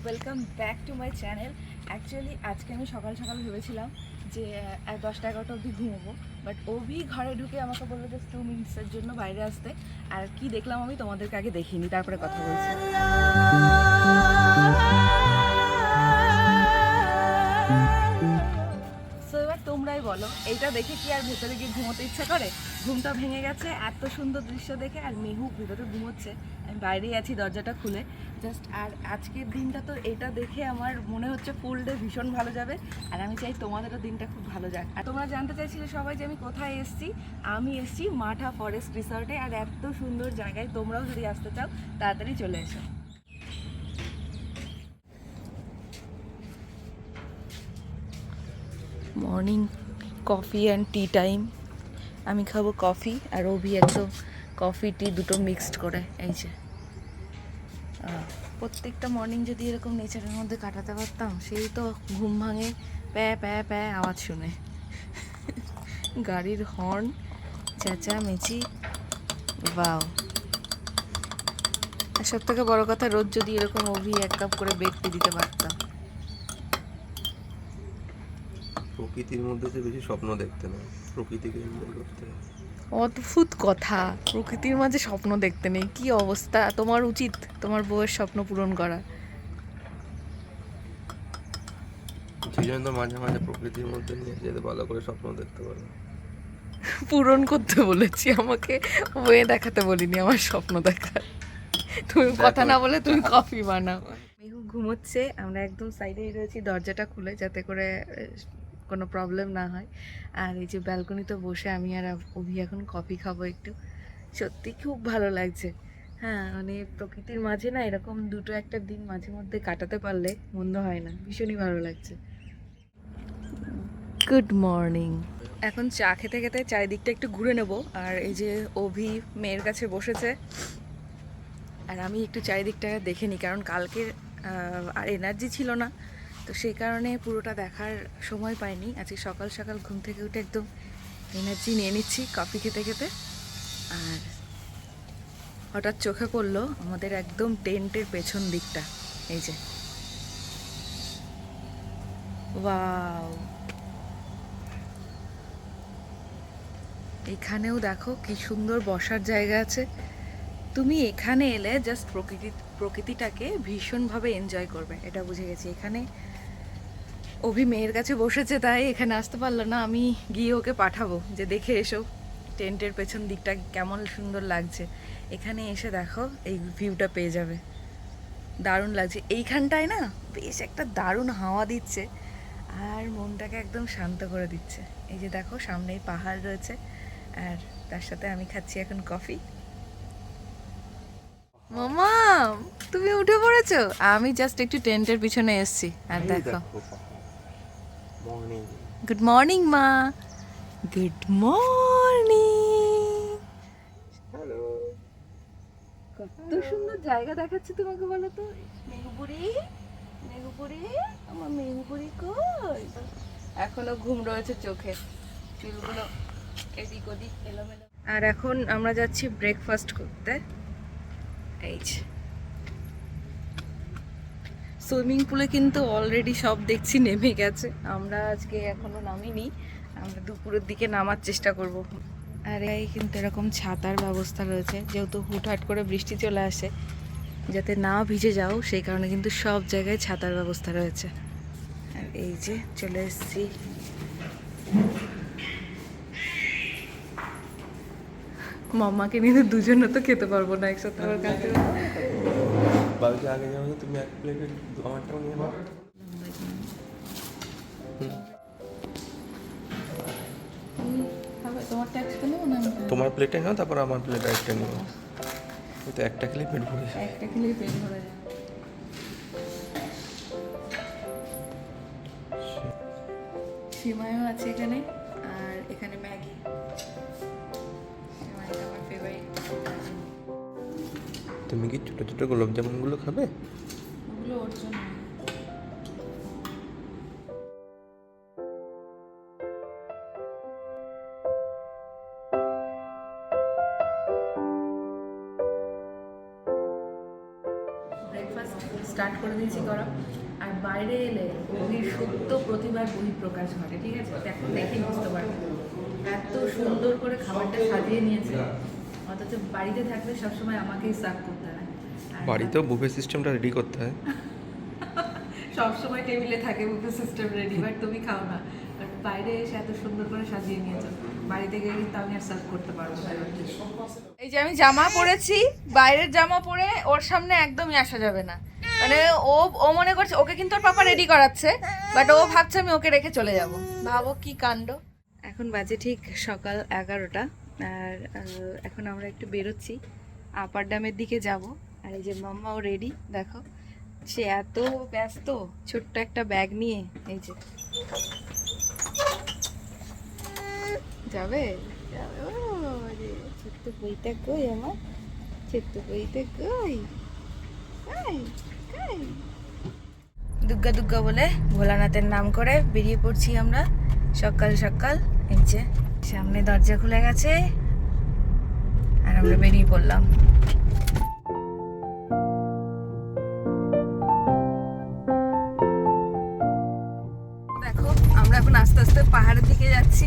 Welcome back to my channel. Actually আজকে আমি সকাল সকাল ভেবেছিলাম যে 10টা-11টা অবধি ঘুমোবো, বাট ওভি ঘরে ঢুকে আমাকে বললো জাস্ট 2 মিনিটসের জন্য বাইরে আসতে। আর কি দেখলাম আমি তোমাদেরকে আগে দেখিনি, তারপরে কথা বলছি। সো এবার তোমরাই বলো, এইটা দেখে কি আর ভেতরে গিয়ে ঘুমোতে ইচ্ছা করে? ঘুমটা ভেঙে গেছে এত সুন্দর দৃশ্য দেখে, আর মেহু ভেতরে ঘুমোচ্ছে, আমি বাইরেই আছি দরজাটা খুলে জাস্ট। আর আজকের দিনটা তো এটা দেখে আমার মনে হচ্ছে ফুল ডে ভীষণ ভালো যাবে, আর আমি চাই তোমাদেরও দিনটা খুব ভালো যাক। আর তোমরা জানতে চাইছিলে সবাই যে আমি কোথায় এসেছি। আমি এসেছি মাঠা ফরেস্ট রিসর্টে, আর এত সুন্দর জায়গায় তোমরাও যদি আসতে চাও তাড়াতাড়ি চলে এসো। Morning coffee and tea time. আমি খাবো কফি, আর অভি একদম কফি টি দুটো মিক্সড করে। এই যে প্রত্যেকটা মর্নিং যদি এরকম নেচারের মধ্যে কাটাতে পারতাম, সেই তো ঘুম ভাঙে প্যা প্যা প্যা আওয়াজ শুনে, গাড়ির হর্ন, চেঁচামেচি, বাও। আর সব থেকে বড় কথা, রোজ যদি এরকম অভি 1 কাপ করে বেড টি দিতে পারতাম। প্রকৃতির মধ্যে যে বেশি স্বপ্ন দেখতে না, প্রকৃতিকে এনজয় করতে। অদ্ভুত কথা, প্রকৃতির মাঝে স্বপ্ন দেখতে নেই? কি অবস্থা! তোমার উচিত তোমার বউয়ের স্বপ্ন পূরণ করা। সেই জন্য তো মাঝে মাঝে প্রকৃতির মধ্যে নিয়ে যেতে ভালো করে স্বপ্ন দেখতে পারো। পূরণ করতে বলেছি, আমাকে বয়ে দেখাতে বলিনি আমার স্বপ্ন দেখার। তুমি কথা না বলে তুমি কফি বানাও। মেহু ঘুমোচ্ছে, আমরা একদম সাইডেই রয়েছি দরজাটা খুলে, যাতে করে কোনো প্রবলেম না হয়। আর এই যে ব্যালকনিতে বসে আমি আর অভি এখন কফি খাবো একটু। সত্যি খুব ভালো লাগছে। হ্যাঁ, মানে প্রকৃতির মাঝে না এরকম দুটো একটা দিন মাঝে মধ্যে কাটাতে পারলে মন্দ হয় না, ভীষণই ভালো লাগছে। Good morning. এখন চা খেতে খেতে চারিদিকটা একটু ঘুরে নেব। আর এই যে অভি মেয়ের কাছে বসেছে, আর আমি একটু চারিদিকটা দেখে নিই, কারণ কালকে আর এনার্জি ছিল না, তো সেই কারণে পুরোটা দেখার সময় পাইনি। আজকে সকাল সকাল ঘুম থেকে উঠে একদম এনার্জি নিয়ে নিচ্ছি কফি খেতে খেতে। আর হঠাৎ চোখে পড়লো আমাদের একদম টেন্টের পেছন দিকটা, এই যে ওয়াও, এখানেও দেখো কি সুন্দর বসার জায়গা আছে। তুমি এখানে এলে জাস্ট প্রকৃতিটাকে ভীষণভাবে এনজয় করবে, এটা বুঝে গেছি। এখানে অভি মেয়ের কাছে বসেছে তাই এখানে আসতে পারলো না, আমি গিয়ে ওকে পাঠাবো যে দেখে এসো টেন্টের পেছন দিকটা কেমন সুন্দর লাগছে। এখানে এসে দেখো এই ভিউটা পেয়ে যাবে, দারুণ লাগছে। এইখানটায় না বেশ একটা দারুণ হাওয়া দিচ্ছে, আর মনটাকে একদম শান্ত করে দিচ্ছে। এই যে দেখো সামনেই পাহাড় রয়েছে, আর তার সাথে আমি খাচ্ছি এখন কফি। মামা, তুমি উঠে পড়েছো? আমি জাস্ট একটু টেন্টের পিছনে এসেছি। আর দেখো, গুড মর্নিং মা। Good morning. হ্যালো। কত সুন্দর জায়গা দেখাচ্ছে তোমাকে, বলো তো। মেহুপুরি, মেহুপুরি, আমার মেহুপুরি কই? এখনো ঘুম রয়েছে চোখে, চুলগুলো এদিক ওদিক এলোমেলো। আর এখন আমরা যাচ্ছি ব্রেকফাস্ট করতে। এই সুইমিং পুলে কিন্তু অলরেডি সব দেখছি নেমে গেছে, আমরা আজকে এখনো নামিনি, আমরা দুপুরের দিকে নামার চেষ্টা করব। আর এই কিন্তু এরকম ছাতার ব্যবস্থা রয়েছে, যেহেতু হুটহাট করে বৃষ্টি চলে আসে, যাতে না ভিজে যাও সেই কারণে কিন্তু সব জায়গায় ছাতার ব্যবস্থা রয়েছে। আর এই যে চলে এসেছি। মাম্মাকে নিয়ে দুজনে তো খেতে পারবো না একসাথে, আবার কাছে বাড়িতে আগে যাবো, তুমি এক প্লেট আমারটাও নিয়ে নাও। তোমার ট্যাক্সটা নেবো না? তোমার প্লেটে নাও, তারপর আমার প্লেট একটা নিও। তো একটা খেলেই পেট ভরে যায়। একটা খেলেই পেট ভরে যায়। সিমাইও আছে এখানে, আর এখানে ম্যাগি। সিমাইটা আমার ফেভারিট। তুমি কি ছোট ছোট গোলাপ জামুনগুলো খাবে? ওগুলো ওর জন্য। ব্রেকফাস্ট স্টার্ট করে দিয়েছি করা, আর বাইরে এলে অভির সুপ্ত প্রতিভার বহিঃপ্রকাশ ঘটে। ঠিক আছে, দেখো, দেখে বুঝতে পারবে এত সুন্দর করে খাবারটা সাজিয়ে নিয়েছে। অথচ বাড়িতে থাকলে সবসময় আমাকেই সার্ভ করতে হয়। আর বাড়িতেও বুফে সিস্টেমটা রেডি করতে হয়। সবসময় টেবিলে থাকে বুফে সিস্টেম রেডি, বাট তুমি খাও না। বাট বাইরে এসে এত সুন্দর করে সাজিয়ে নিয়েছো, বাড়িতে গিয়ে কিন্তু আমি আর সার্ভ করতে পারবো না। এই যে আমি জামা পরেছি, বাইরের জামা পরে ওর সামনে একদমই আসা যাবে না। মানে ও মনে করছে ওকে কিন্তু ওর পাপা রেডি করাচ্ছে, বাট ও ভাবছে আমি ওকে রেখে চলে যাব। ভাবো কি কাণ্ড। এখন বাজে ঠিক সকাল 11টা, আর এখন আমরা একটু বেরোচ্ছি, আপার ড্যামের দিকে যাব। আর এই যে মাম্মাও রেডি, দেখো সে এত ব্যস্ত, ছোট্ট একটা ব্যাগ নিয়ে। এই যে যাবে যাবে, ও রে ছোট্ট বইটা কই আমার, ছোট্ট বইটা কই, দুর্গা দুর্গা বলে ভোলানাথের নাম করে বেরিয়ে পড়ছি আমরা সকাল সকাল। এই যে সামনে দরজা খুলে গেছে, আর আমরা বেরিয়ে পড়লাম। দেখো আমরা এখন আস্তে আস্তে পাহাড়ের দিকে যাচ্ছি।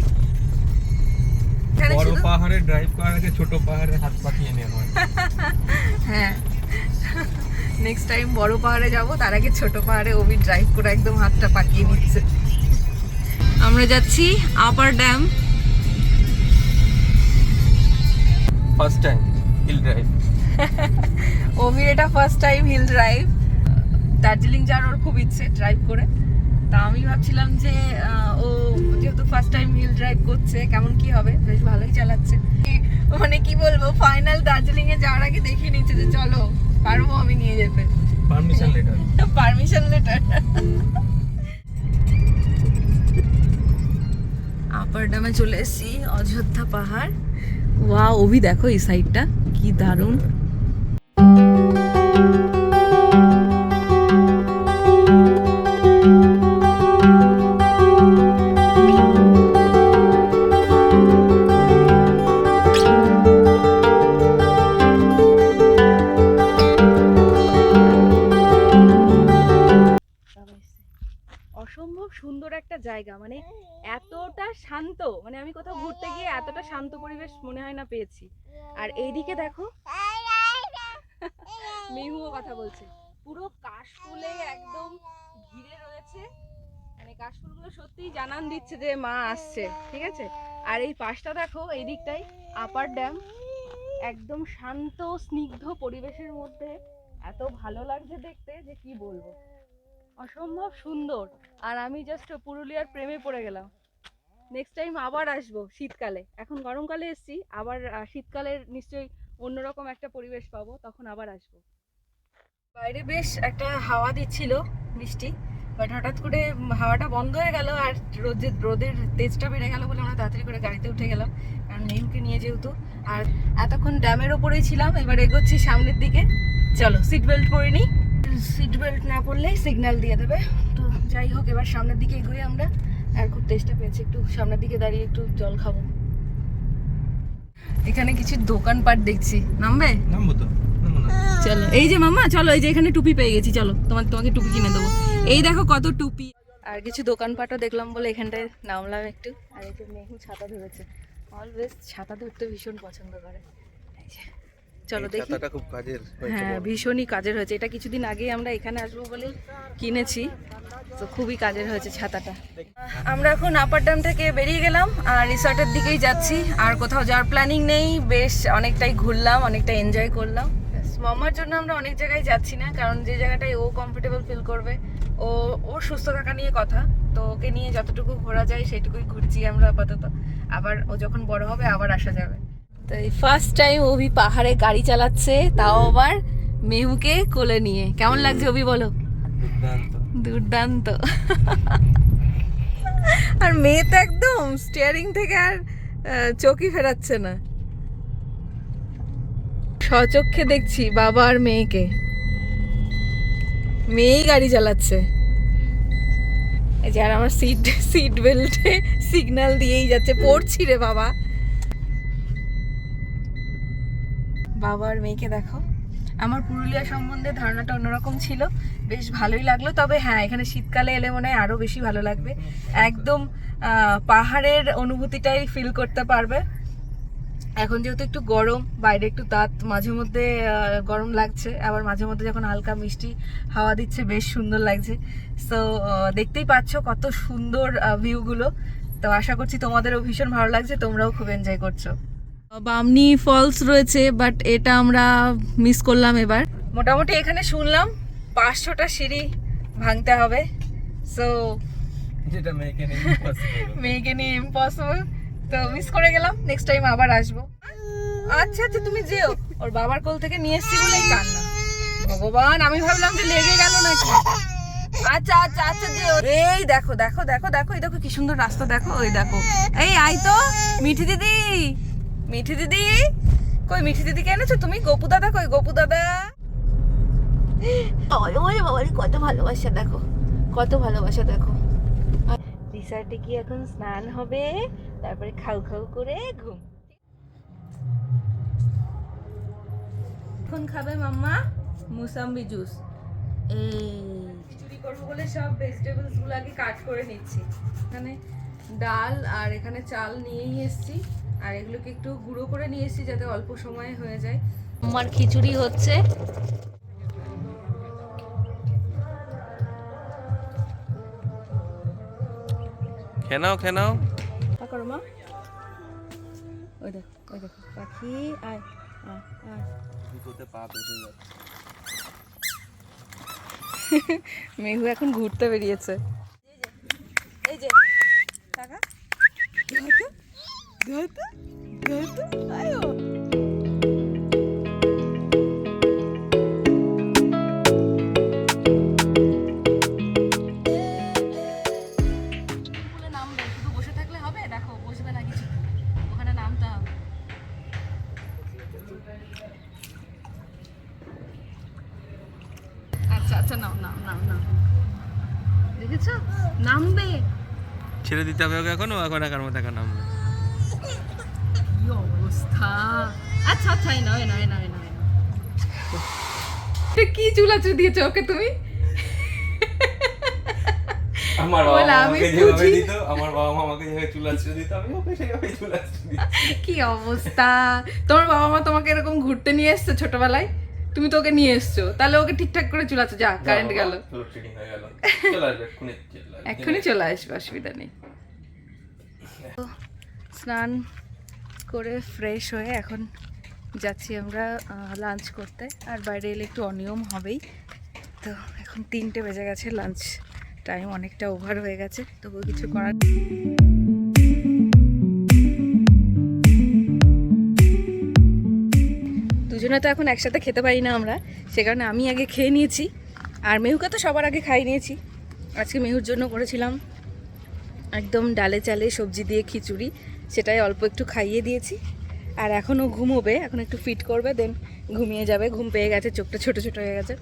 বড় পাহাড়ে ড্রাইভ করার আগে ছোট পাহাড়ে হাত পাকিয়ে নেওয়া হয়। হ্যাঁ, নেক্সট টাইম বড় পাহাড়ে যাব, তার আগে ছোট পাহাড়ে ওবি ড্রাইভ করে একদম হাতটা পাকিয়ে নিচ্ছে। আমরা যাচ্ছি upper dam. First time hill drive. ওবির এটা first time hill drive. Darjeeling যাওয়ার ওর খুব ইচ্ছে ড্রাইভ করে। তা আমি ভাবছিলাম যে ও যেহেতু ফার্স্ট টাইম হিল ড্রাইভ করছে, কেমন কি হবে। বেশ ভালোই চালাচ্ছে, মানে কি বলবো, ফাইনাল দার্জিলিং এ যাওয়ার আগে দেখিয়ে নিচ্ছে যে চলো পারবো আমি নিয়ে যেতে। Permission letter. Permission letter. Upper ড্যামে চলে এসেছি, অযোধ্যা পাহাড়। ওয়াও, ওবি দেখো এই সাইডটা কি দারুণ। অসম্ভব সুন্দর একটা জায়গা, মানে এতটা শান্ত, মানে আমি কোথাও ঘুরতে গিয়ে এতটা শান্ত পরিবেশ মনে হয় না পেয়েছি। আর এইদিকে দেখো মিহুও কথা বলছে, পুরো কাশফুলে একদম ঘিরে রয়েছে। মানে কাশফুলগুলো সত্যিই জানান দিচ্ছে যে মা আসছে। ঠিক আছে, আর এই পাশটা দেখো, এই দিকটাই আপার ড্যাম, একদম শান্ত স্নিগ্ধ পরিবেশের মধ্যে এত ভালো লাগছে দেখতে যে কি বলবো, অসম্ভব সুন্দর। আর আমি জাস্ট পুরুলিয়ার প্রেমে পড়ে গেলাম। নেক্সট টাইম আবার আসবো শীতকালে, এখন গরমকালে এসছি, আবার শীতকালের নিশ্চয়ই অন্যরকম একটা পরিবেশ পাবো, তখন আবার আসবো। বাইরে বেশ একটা হাওয়া দিচ্ছিল মিষ্টি, বাট হঠাৎ করে হাওয়াটা বন্ধ হয়ে গেল, আর রোদের তেজটা বেড়ে গেল বলে আমরা তাড়াতাড়ি করে গাড়িতে উঠে গেলাম, কারণ নেমকে নিয়ে যেহেতু। আর এতক্ষণ ড্যামের ওপরেই ছিলাম, এবার এগোচ্ছি সামনের দিকে। চলো সিট বেল্ট পরে নিই, সিট বেল্ট না পরলেই সিগন্যাল দিয়ে দেবে। তো যাই হোক, এবার সামনের দিকে এগোই আমরা। আর খুব তেষ্টা পেয়েছে, একটু সামনের দিকে দাঁড়িয়ে একটু জল খাবো। এখানে কিছু দোকানপাট দেখছি, নামবে? নামবো তো, নামবো না। চলো, এই যে মামা চলো, এই যে এখানে টুপি পেয়ে গেছি, চলো তোমাকে টুপি কিনে দেবো। এই দেখো কত টুপি, আর কিছু দোকানপাটও দেখলাম বলে এখানটায় নামলাম একটু। আর এই যে মেহু ছাতা ধরেছে, অলওয়েজ ছাতা ধরতে ভীষণ পছন্দ করে। এই যে চলো দেখি। ছাতাটা খুব কাজের হয়েছে। হ্যাঁ, ভীষণই কাজের হয়েছে। এটা কিছুদিন আগেই আমরা এখানে আসবো বলে কিনেছি, তো খুবই কাজের হয়েছে ছাতাটা। আমরা এখন আপার ড্যাম থেকে বেরিয়ে গেলাম, আর রিসর্টের দিকেই যাচ্ছি। আর কোথাও যাওয়ার প্ল্যানিং নেই, বেশ অনেকটাই ঘুরলাম, অনেকটা এনজয় করলাম। মামার জন্য আমরা অনেক জায়গায় যাচ্ছি না, কারণ যে জায়গাটায় ও কমফোর্টেবল ফিল করবে, ওর সুস্থ থাকা নিয়ে কথা, তো ওকে নিয়ে যতটুকু ঘোরা যায় সেটুকুই ঘুরছি আমরা আপাতত। আবার ও যখন বড় হবে আবার আসা যাবে। তো এই ফার্স্ট টাইম অভি পাহাড়ে গাড়ি চালাচ্ছে, তাও আবার মেহুকে কোলে নিয়ে। কেমন লাগছে অভি বলো? দুর্দান্ত। দুর্দান্ত। আর মেয়ে তো একদম স্টিয়ারিং থেকে আর চোখই ফেরাচ্ছে না। স্বচক্ষে দেখছি বাবা আর মেয়েকে, মেয়েই গাড়ি চালাচ্ছে। এই যে আর আমার সিট বেল্টে সিগন্যাল দিয়েই যাচ্ছে, পড়ছি রে বাবা। বাবা আর মেয়েকে দেখো। আমার পুরুলিয়া সম্বন্ধে ধারণাটা অন্যরকম ছিল, বেশ ভালোই লাগলো। তবে হ্যাঁ, এখানে শীতকালে এলে মনে হয় আরো বেশি ভালো লাগবে। একদম পাহাড়ের অনুভূতিটাই ফিল করতে পারবে। এখন যেহেতু একটু গরম, বাইরে একটু তাত, মাঝে মধ্যে গরম লাগছে, আবার মাঝে মধ্যে যখন হালকা মিষ্টি হাওয়া দিচ্ছে বেশ সুন্দর লাগছে। সো দেখতেই পাচ্ছ কত সুন্দর ভিউগুলো। তো আশা করছি তোমাদেরও ভীষণ ভালো লাগছে, তোমরাও খুব এনজয় করছো। বামনি ফলস রয়েছে, বাট এটা আমরা মিস করলাম এবার। মোটামুটি এখানে শুনলাম 500টা সিঁড়ি ভাঙতে হবে। সো যেটা মেয়েকে নিয়ে ইম্পসিবল, তো মিস করে গেলাম। নেক্সট টাইম আবার আসবো। আচ্ছা আচ্ছা, তুমি যেও। ওর বাবার কোল থেকে নিয়ে এসছি বলেই কান্না। ভগবান, আমি ভাবলাম যে লেগে গেল নাকি। আচ্ছা আচ্ছা আচ্ছা, যেও। এই দেখো দেখো দেখো দেখো, এই দেখো কি সুন্দর রাস্তা, দেখো ওই দেখো। এই আই তো মিঠি দিদি, মিঠি দিদি কই? মিঠি দিদিকে এনেছো তুমি? গোপু দাদা কই? গোপু দাদা ওরে বাবারে, কত ভালোবাসা দেখো, কত ভালোবাসা দেখো। রিসর্টে কি এখন স্নান হবে, তারপরে খাউ খাউ করে ঘুম। এখন খাবে মাম্মা মুসাম্বি জুস। এই খিচুড়ি করবো বলে সব ভেজিটেবলস গুলো আগে কাট করে নিচ্ছি। এখানে ডাল আর এখানে চাল নিয়েই এসেছি, আর এগুলোকে একটু গুঁড়ো করে নিয়ে এসেছি যাতে অল্প সময়ে হয়ে যায়। আমার খিচুড়ি হচ্ছে। খেনাও খেনাও। করো মা, ওই দেখো ওই দেখো পাখি। আয় আয় আয়। মেহু এখন ঘুরতে বেরিয়েছে। এই যে টাকা আয়ো। নামবে, শুধু বসে থাকলে হবে? দেখো বসবে না কিছু, ওখানে নামতে হবে। আচ্ছা আচ্ছা, নাও নাও নাও নাও, দেখেছো নামবে। ছেড়ে দিতে হবে ওকে এখন, ও এখন একার মতো একা নামবে। কি অবস্থা। আচ্ছা আচ্ছা, এই নাও এই নাও এই নাও এই নাও। কি চুলাচু দিয়েছো ওকে তুমি? আমার বাবা আমাকে যেভাবে দিত, আমার বাবা মা আমাকে যেভাবে চুলাচু দিত, আমি ওকে সেইভাবে চুলাচু দিচ্ছি। কি অবস্থা। তোমার বাবা মা তোমাকে এরকম ঘুরতে নিয়ে এসছে ছোটবেলায়, তুমি তো ওকে নিয়ে এসছো, তাহলে ওকে ঠিকঠাক করে চুলাচ্ছো। যা, কারেন্ট গেল, এক্ষুনি চলে আসবে, অসুবিধা নেই। স্নান করে ফ্রেশ হয়ে এখন যাচ্ছি আমরা লাঞ্চ করতে। আর বাইরে এলে একটু অনিয়ম হবেই। তো এখন 3টে বেজে গেছে, লাঞ্চ টাইম অনেকটা ওভার হয়ে গেছে, তবুও কিছু করার। দুজনে তো এখন একসাথে খেতে পারি না আমরা, সে কারণে আমি আগে খেয়ে নিয়েছি, আর মেহুকে তো সবার আগে খাই নিয়েছি। আজকে মেহুর জন্য করেছিলাম একদম ডালে চালে সবজি দিয়ে খিচুড়ি, সেটাই অল্প একটু খাইয়ে দিয়েছি। আর এখনও ঘুমোবে, এখন একটু ফিট করবে, দেন ঘুমিয়ে যাবে। ঘুম পেয়ে গেছে, চোখটা ছোট ছোট হয়ে গেছে।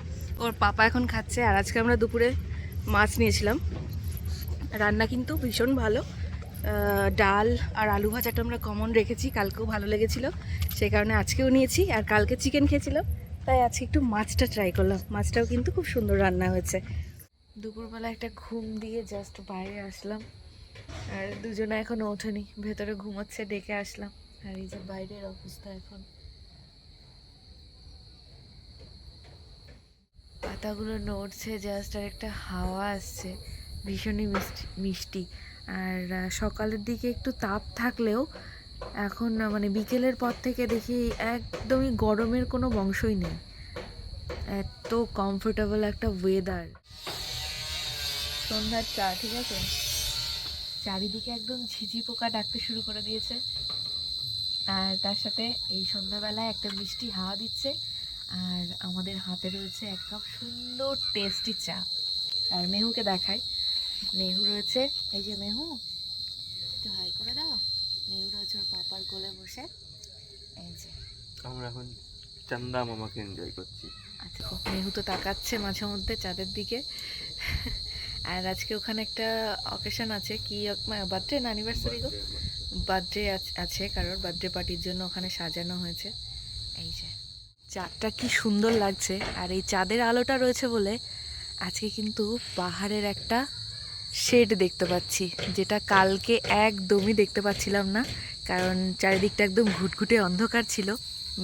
ওর পাপা এখন খাচ্ছে। আর আজকে আমরা দুপুরে মাছ নিয়েছিলাম, রান্না কিন্তু ভীষণ ভালো। ডাল আর আলু ভাজাটা আমরা কমন রেখেছি, কালকেও ভালো লেগেছিলো, সেই কারণে আজকেও নিয়েছি। আর কালকে চিকেন খেয়েছিল, তাই আজকে একটু মাছটা ট্রাই করলাম। মাছটাও কিন্তু খুব সুন্দর রান্না হয়েছে। দুপুরবেলা একটা ঘুম দিয়ে জাস্ট বাইরে আসলাম, আর দুজনে এখনো ওঠেনি, ভেতরে ঘুমোচ্ছে, ডেকে আসলাম। আর এই যে বাইরের অবস্থা, এখন পাতাগুলো নড়ছে জাস্ট, আর একটা হাওয়া আসছে ভীষণই মিষ্টি। আর সকালের দিকে একটু তাপ থাকলেও এখন মানে বিকেলের পর থেকে দেখি একদমই গরমের কোনো বংশই নেই। এত কমফোর্টেবল একটা ওয়েদার। সন্ধ্যার চা, ঠিক আছে, চারিদিকে একদম ঝিঝি পোকা ডাকতে শুরু করে দিয়েছে। আর তার সাথে এই সন্ধ্যাবেলায় একটা মিষ্টি হাওয়া দিচ্ছে, আর আমাদের হাতে রয়েছে এক কাপ সুন্দর টেস্টি চা। আর মেহুকে দেখাই, মেহু রয়েছে, এই যে মেহু একটু হাই করে দাও। মেহু রয়েছে ওর পাপার কোলে বসে, এই যে আমরা এখন চান্দা মামাকে এনজয় করছি। আচ্ছা, মেহু তো তাকাচ্ছে মাঝে মধ্যে চাঁদের দিকে। আর আজকে ওখানে একটা অকেশন আছে, কি বার্থডে না অ্যানিভার্সারি গো, বার্থডে আছে কারোর, বার্থডে পার্টির জন্য ওখানে সাজানো হয়েছে। এই যে চাঁদটা কি সুন্দর লাগছে, আর এই চাঁদের আলোটা রয়েছে বলে আজকে কিন্তু পাহাড়ের একটা শেড দেখতে পাচ্ছি, যেটা কালকে একদমই দেখতে পাচ্ছিলাম না, কারণ চারিদিকটা একদম ঘুটঘুটে অন্ধকার ছিল,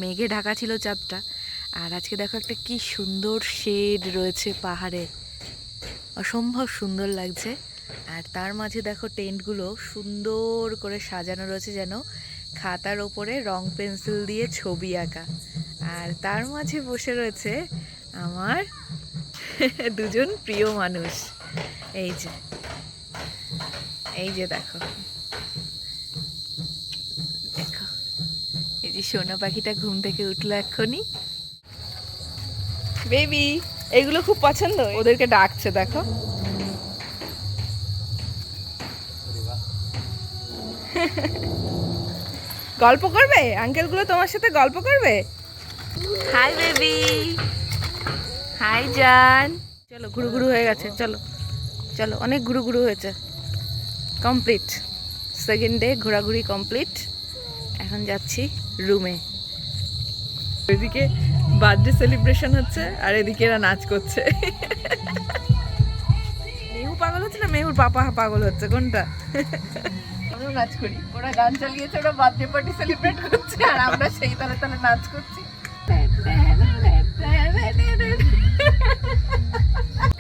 মেঘে ঢাকা ছিল চাঁদটা। আর আজকে দেখো একটা কি সুন্দর শেড রয়েছে পাহাড়ে, অসম্ভব সুন্দর লাগছে। আর তার মাঝে দেখো টেন্টগুলো সুন্দর করে সাজানো রয়েছে, যেন খাতার ওপরে রং পেন্সিল দিয়ে ছবি আঁকা। আর তার মাঝে বসে রয়েছে আমার দুজন প্রিয় মানুষ। এই যে এই যে দেখো দেখো, এই যে সোনা পাখিটা ঘুম থেকে উঠলো এক্ষুনি। বেবি এগুলো খুব পছন্দ, ওদেরকে ডাকছে দেখো। গল্প করবে আঙ্কেলগুলো তোমার সাথে, গল্প করবে। হাই বেবি, হাই জান। চলো ঘুরু ঘুরু হয়ে গেছে, চলো চলো, অনেক ঘুরু ঘুরু হয়েছে, কমপ্লিট। সেকেন্ড ডে ঘোরাঘুরি কমপ্লিট, এখন যাচ্ছি রুমে। এদিকে বার্থডে সেলিব্রেশন হচ্ছে আর এদিকে এরা নাচ করছে। মেহু পাগল হচ্ছে না মেহুর পাপা পাগল হচ্ছে, কোনটা? আমরা নাচ করি, ওরা গান চালিয়েছে, ওরা বার্থডে পার্টি সেলিব্রেট করছে, আর আমরা সেই তালে তালে নাচ করছি।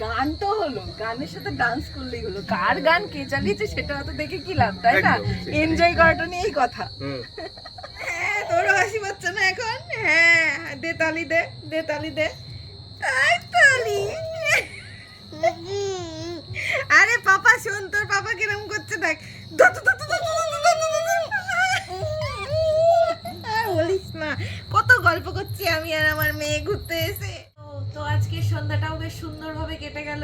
গান তো হলো, গানের সাথে ডান্স করলেই হলো, কার গান কে চালিয়েছে সেটা তো দেখে কি লাভ, তাই না? এনজয় করাটা নিয়েই কথা। হ্যাঁ, তোরও হাসি পাচ্ছে না এখন? হ্যাঁ, দে তালি দে, দে তালি দে, আই তালি। আরে পাপা শোন, তোর পাপা কিরম করছে দেখ। আর বলিস না, কত গল্প করছি আমি আর আমার মেয়ে ঘুরতে এসে। তো আজকে সন্ধ্যাটাও বেশ সুন্দরভাবে কেটে গেল,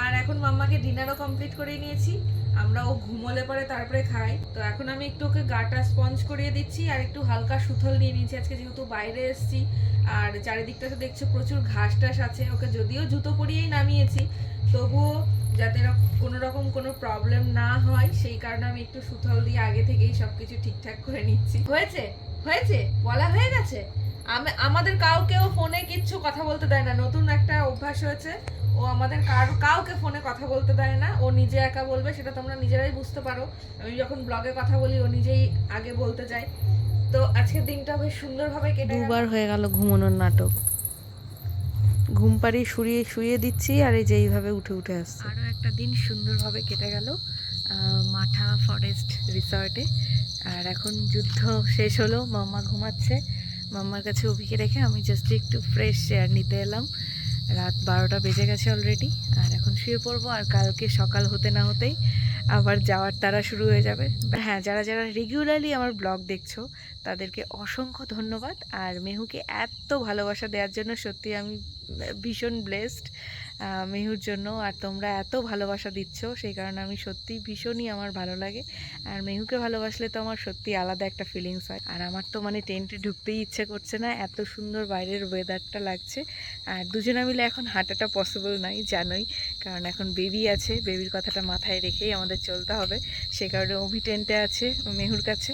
আর এখন মাম্মাকে ডিনারও কমপ্লিট করে নিয়েছি। আমরা ও ঘুমোলে পরে তারপরে খাই। তো এখন আমি একটু ওকে গাটা স্পঞ্জ করিয়ে দিচ্ছি, আর একটু হালকা সুথল নিয়ে নিয়েছি আজকে, যেহেতু বাইরে এসেছি। আর চারিদিকটা তো দেখছো প্রচুর ঘাস টাস আছে, ওকে যদিও জুতো পরিয়েই নামিয়েছি, তবুও যাতে কোনো রকম কোনো প্রবলেম না হয় সেই কারণে আমি একটু সুথল দিয়ে আগে থেকেই সবকিছু ঠিকঠাক করে নিচ্ছি। হয়েছে হয়েছে বলা হয়ে গেছে। আমাদের কাউকেও ফোনে কিচ্ছু কথা বলতে দেয় না, নতুন একটা অভ্যাস হয়েছে। ও আমাদের কাউকে ফোনে কথা বলতে দেয় না, ও নিজে একা বলবে, সেটা তোমরা নিজেরাই বুঝতে পারো। আমি যখন ব্লগে কথা বলি ও নিজেই আগে বলতে যায়। তো আজকের দিনটা বেশ সুন্দরভাবে কেটে গেল। দুবার হয়ে গেল ঘুমানোর নাটক, ঘুম পাড়িয়ে শুয়ে দিচ্ছি, আর এই যে এইভাবে উঠে উঠে আসছে। আরও একটা দিন সুন্দরভাবে কেটে গেল মাঠা ফরেস্ট রিসর্টে। আর এখন যুদ্ধ শেষ হলো, মাম্মা ঘুমাচ্ছে, মাম্মার কাছে অভিকে রেখে আমি জাস্ট একটু ফ্রেশ এয়ার নিতে এলাম। রাত 12টা বেজে গেছে অলরেডি, আর এখন শুয়ে পড়বো। আর কালকে সকাল হতে না হতেই আবার যাওয়ার তারা শুরু হয়ে যাবে। হ্যাঁ, যারা যারা রেগুলারলি আমার ব্লগ দেখছো তাদেরকে অসংখ্য ধন্যবাদ, আর মেহুকে এত ভালোবাসা দেওয়ার জন্য সত্যি আমি ভীষণ ব্লেসড মেহুর জন্য। আর তোমরা এত ভালোবাসা দিচ্ছ, সেই কারণে আমি সত্যি ভীষণই আমার ভালো লাগে। আর মেহুকে ভালোবাসলে তো আমার সত্যি আলাদা একটা ফিলিংস হয়। আর আমার তো মানে টেন্টে ঢুকতেই ইচ্ছে করছে না, এত সুন্দর বাইরের ওয়েদারটা লাগছে। আর দুজনে মিলে এখন হাঁটাটা পসিবল নয় জানোই, কারণ এখন বেবি আছে, বেবির কথাটা মাথায় রেখেই আমাদের চলতে হবে। সে কারণে অভি টেন্টে আছে মেহুর কাছে,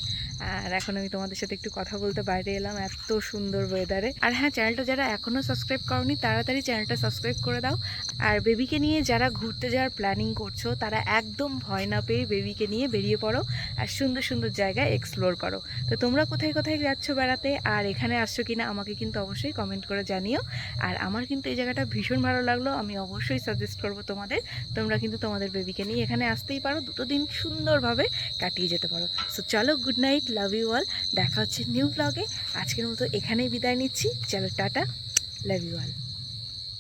আর এখন আমি তোমাদের সাথে একটু কথা বলতে বাইরে এলাম এত সুন্দর ওয়েদারে। আর হ্যাঁ, চ্যানেলটা যারা এখনও সাবস্ক্রাইব করোনি তাড়াতাড়ি চ্যানেলটা সাবস্ক্রাইব করে দাও। আর বেবিকে নিয়ে যারা ঘুরতে যাওয়ার প্ল্যানিং করছো তারা একদম ভয় না পেয়ে বেবিকে নিয়ে বেরিয়ে পড়ো, আর সুন্দর সুন্দর জায়গায় এক্সপ্লোর করো। তো তোমরা কোথায় কোথায় যাচ্ছ বেড়াতে, আর এখানে আসছো কিনা আমাকে কিন্তু অবশ্যই কমেন্ট করে জানিও। আর আমার কিন্তু এই জায়গাটা ভীষণ ভালো লাগলো, আমি অবশ্যই সাজেস্ট করবো তোমাদের। তোমরা কিন্তু তোমাদের বেবিকে নিয়ে এখানে আসতেই পারো, দুটো দিন সুন্দরভাবে কাটিয়ে যেতে পারো। সো চলো, good night, love you all, দেখা হচ্ছে নিউ ব্লগে। আজকের মতো এখানেই বিদায় নিচ্ছি, চলো টাটা, লাভ ইউ অল।